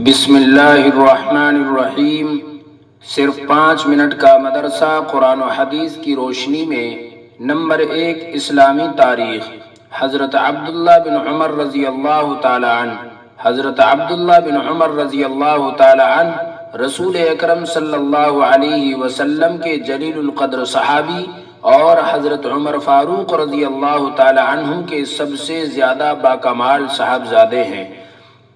بسم اللہ الرحمن الرحیم۔ صرف 5 منٹ کا مدرسہ قرآن و حدیث کی روشنی میں۔ نمبر 1، اسلامی تاریخ۔ حضرت عبداللہ بن عمر رضی اللہ تعالی عنہ۔ حضرت عبداللہ بن عمر رضی اللہ تعالی عنہ رسول اکرم صلی اللہ علیہ وسلم کے جلیل القدر صحابی اور حضرت عمر فاروق رضی اللہ تعالی عنہ کے سب سے زیادہ باکمال صاحبزادے ہیں۔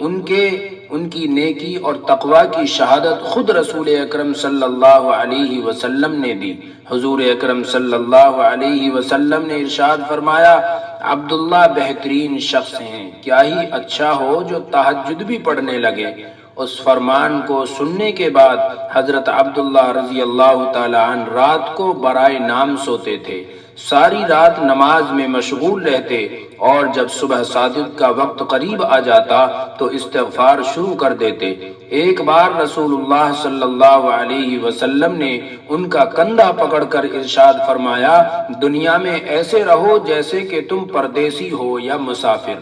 ان کی نیکی اور تقوی کی شہادت خود رسول اکرم صلی اللہ علیہ وسلم نے دی۔ حضور اکرم صلی اللہ علیہ وسلم نے ارشاد فرمایا، عبداللہ بہترین شخص ہیں، کیا ہی اچھا ہو جو تہجد بھی پڑھنے لگے۔ اس فرمان کو سننے کے بعد حضرت عبداللہ رضی اللہ تعالی عنہ رات کو برائے نام سوتے تھے، ساری رات نماز میں مشغول رہتے، اور جب صبح صادق کا وقت قریب آ جاتا تو استغفار شروع کر دیتے۔ ایک بار رسول اللہ صلی اللہ علیہ وسلم نے ان کا کندھا پکڑ کر ارشاد فرمایا، دنیا میں ایسے رہو جیسے کہ تم پردیسی ہو یا مسافر،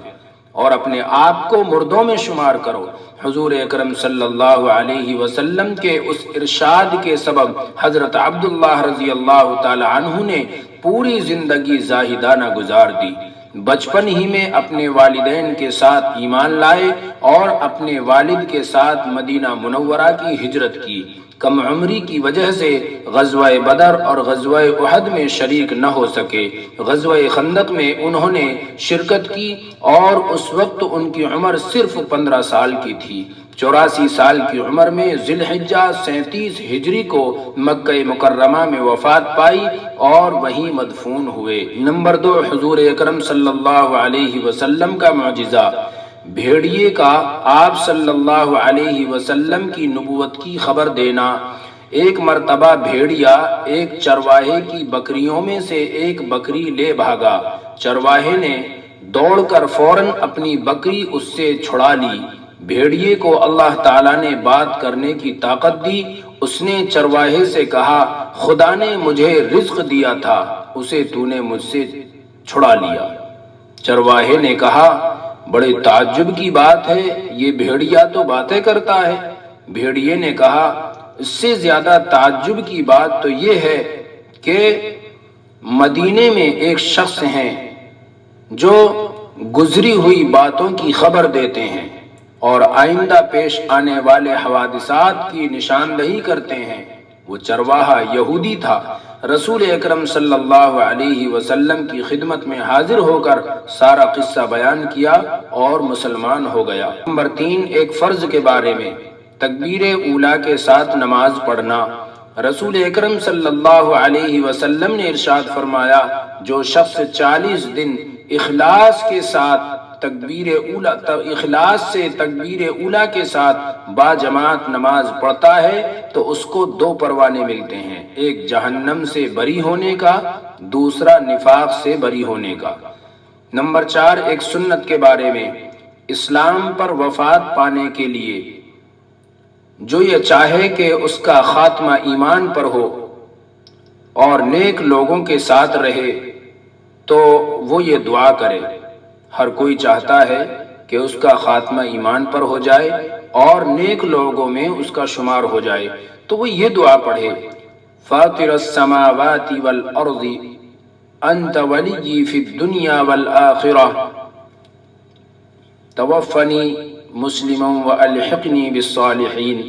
اور اپنے آپ کو مردوں میں شمار کرو۔ حضور اکرم صلی اللہ علیہ وسلم کے اس ارشاد کے سبب حضرت عبداللہ رضی اللہ تعالی عنہ نے پوری زندگی زاہدانہ گزار دی۔ بچپن ہی میں اپنے والدین کے ساتھ ایمان لائے اور اپنے والد کے ساتھ مدینہ منورہ کی ہجرت کی۔ کم عمری کی وجہ سے غزوہ بدر اور غزوہ احد میں شریک نہ ہو سکے۔ غزوہ خندق میں انہوں نے شرکت کی اور اس وقت ان کی عمر صرف 15 سال کی تھی۔ 84 سال کی عمر میں ذی الحجہ 37 ہجری کو مکہ مکرمہ میں وفات پائی اور وہیں مدفون ہوئے۔ نمبر 2، حضور اکرم صلی اللہ علیہ وسلم کا معجزہ۔ بھیڑیے کا آپ صلی اللہ علیہ وسلم کی نبوت کی خبر دینا۔ ایک مرتبہ بھیڑیا ایک چرواہے کی بکریوں میں سے ایک بکری لے بھاگا۔ چرواہے نے دوڑ کر فوراً اپنی بکری اس سے چھڑا لی۔ بھیڑیے کو اللہ تعالیٰ نے بات کرنے کی طاقت دی۔ اس نے چرواہے سے کہا، خدا نے مجھے رزق دیا تھا، اسے تو نے مجھ سے چھڑا لیا۔ چرواہے نے کہا، بڑے تعجب کی بات ہے، یہ بھیڑیا تو باتیں کرتا ہے۔ بھیڑیے نے کہا، اس سے زیادہ تعجب کی بات تو یہ ہے کہ مدینے میں ایک شخص ہیں جو گزری ہوئی باتوں کی خبر دیتے ہیں اور آئندہ پیش آنے والے حوادثات کی نشاندہی کرتے ہیں۔ وہ چرواہا یہودی تھا۔ رسول اکرم صلی اللہ علیہ وسلم کی خدمت میں حاضر ہو کر سارا قصہ بیان کیا اور مسلمان ہو گیا۔ نمبر 3، ایک فرض کے بارے میں۔ تکبیر اولیٰ کے ساتھ نماز پڑھنا۔ رسول اکرم صلی اللہ علیہ وسلم نے ارشاد فرمایا، جو شخص 40 دن اخلاص سے تکبیر اولیٰ کے ساتھ با جماعت نماز پڑھتا ہے تو اس کو 2 پروانے ملتے ہیں، ایک جہنم سے بری ہونے کا، دوسرا نفاق سے بری ہونے کا۔ نمبر 4، ایک سنت کے بارے میں۔ اسلام پر وفات پانے کے لیے جو یہ چاہے کہ اس کا خاتمہ ایمان پر ہو اور نیک لوگوں کے ساتھ رہے تو وہ یہ دعا کرے۔ ہر کوئی چاہتا ہے کہ اس کا خاتمہ ایمان پر ہو جائے اور نیک لوگوں میں اس کا شمار ہو جائے، تو وہ یہ دعا پڑھے، فاطر السماوات والارض انت ولی فی الدنیا والآخرہ توفنی مسلما والحقنی بالصالحین،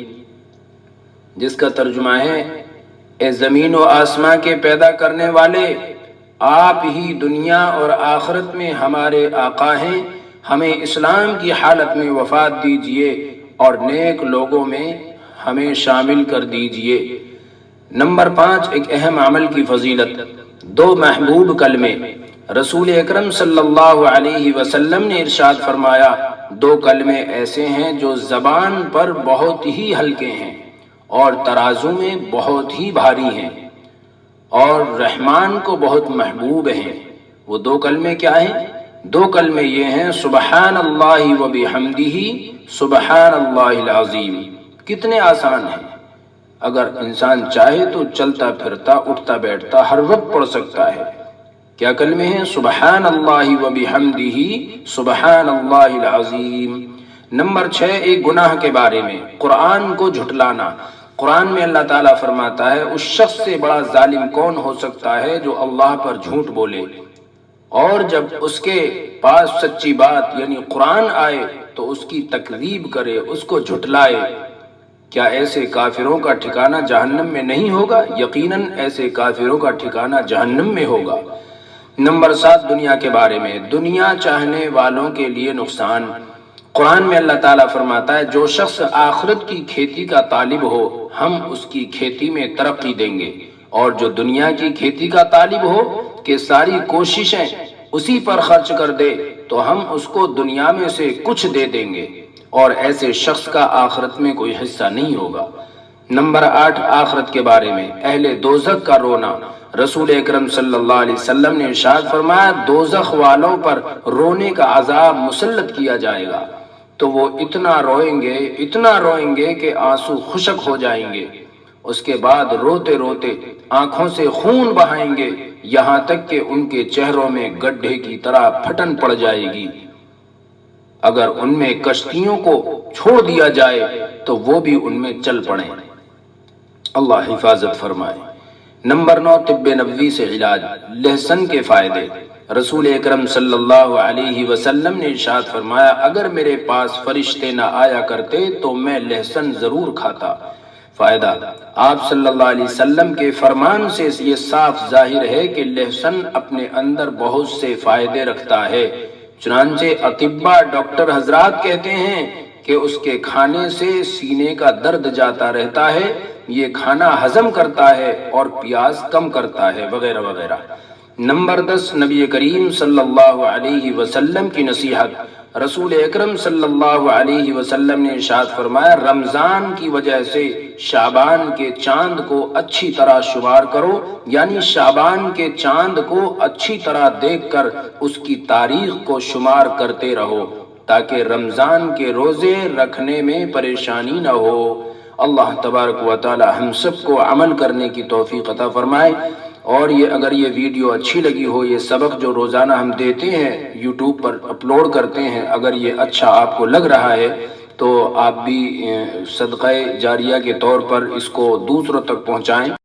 جس کا ترجمہ ہے، اے زمین و آسماں کے پیدا کرنے والے، آپ ہی دنیا اور آخرت میں ہمارے آقا ہیں، ہمیں اسلام کی حالت میں وفات دیجئے اور نیک لوگوں میں ہمیں شامل کر دیجئے۔ نمبر 5، ایک اہم عمل کی فضیلت۔ 2 محبوب کلمے۔ رسول اکرم صلی اللہ علیہ وسلم نے ارشاد فرمایا، 2 کلمے ایسے ہیں جو زبان پر بہت ہی ہلکے ہیں اور ترازو میں بہت ہی بھاری ہیں اور رحمان کو بہت محبوب ہیں۔ وہ 2 کلمے کیا ہیں؟ 2 کلمے یہ ہیں، سبحان اللہ و بحمدہ سبحان اللہ العظیم۔ کتنے آسان ہیں، اگر انسان چاہے تو چلتا پھرتا اٹھتا بیٹھتا ہر وقت پڑھ سکتا ہے۔ کیا کلمے ہیں؟ سبحان اللہ و بحمدہ سبحان اللہ العظیم۔ نمبر 6 ایک گناہ کے بارے میں قرآن کو جھٹلانا۔ قرآن میں اللہ تعالیٰ فرماتا ہے اس شخص سے بڑا ظالم کون ہو سکتا ہے جو اللہ پر جھوٹ بولے اور جب اس کے پاس سچی بات یعنی قرآن آئے تو اس کی تکذیب کرے، اس کو جھٹلائے۔ کیا ایسے کافروں کا ٹھکانہ جہنم میں نہیں ہوگا؟ یقیناً ایسے کافروں کا ٹھکانہ جہنم میں ہوگا۔ نمبر 7 دنیا کے بارے میں دنیا چاہنے والوں کے لیے نقصان۔ قرآن میں اللہ تعالیٰ فرماتا ہے جو شخص آخرت کی کھیتی کا طالب ہو ہم اس کی کھیتی میں ترقی دیں گے، اور جو دنیا کی کھیتی کا طالب ہو کہ ساری کوششیں اسی پر خرچ کر دے تو ہم اس کو دنیا میں سے کچھ دے دیں گے، اور ایسے شخص کا آخرت میں کوئی حصہ نہیں ہوگا۔ نمبر 8 آخرت کے بارے میں اہل دوزخ کا رونا۔ رسول اکرم صلی اللہ علیہ وسلم نے ارشاد فرمایا دوزخ والوں پر رونے کا عذاب مسلط کیا جائے گا تو وہ اتنا روئیں گے کہ آنسو خشک ہو جائیں گے، اس کے بعد روتے روتے آنکھوں سے خون بہائیں گے یہاں تک کہ ان کے چہروں میں گڈھے کی طرح پھٹن پڑ جائے گی۔ اگر ان میں کشتیوں کو چھوڑ دیا جائے تو وہ بھی ان میں چل پڑیں۔ اللہ حفاظت فرمائے۔ نمبر 9 طب نبوی سے علاج۔ لہسن کے فائدے۔ رسول اکرم صلی اللہ علیہ وسلم نے ارشاد فرمایا اگر میرے پاس فرشتے نہ آیا کرتے تو میں لہسن ضرور کھاتا۔ فائدہ۔ آپ صلی اللہ علیہ وسلم کے فرمان سے یہ صاف ظاہر ہے کہ لہسن اپنے اندر بہت سے فائدے رکھتا ہے، چنانچہ اطباء ڈاکٹر حضرات کہتے ہیں کہ اس کے کھانے سے سینے کا درد جاتا رہتا ہے، یہ کھانا ہضم کرتا ہے اور پیاس کم کرتا ہے وغیرہ وغیرہ۔ نمبر 10 نبی کریم صلی اللہ علیہ وسلم کی نصیحت۔ رسول اکرم صلی اللہ علیہ وسلم نے ارشاد فرمایا رمضان کی وجہ سے شعبان کے چاند کو اچھی طرح شمار کرو، یعنی شعبان کے چاند کو اچھی طرح دیکھ کر اس کی تاریخ کو شمار کرتے رہو تاکہ رمضان کے روزے رکھنے میں پریشانی نہ ہو۔ اللہ تبارک و تعالی ہم سب کو عمل کرنے کی توفیق عطا فرمائے۔ اور اگر یہ ویڈیو اچھی لگی ہو، یہ سبق جو روزانہ ہم دیتے ہیں یوٹیوب پر اپلوڈ کرتے ہیں، اگر یہ اچھا آپ کو لگ رہا ہے تو آپ بھی صدقہ جاریہ کے طور پر اس کو دوسروں تک پہنچائیں۔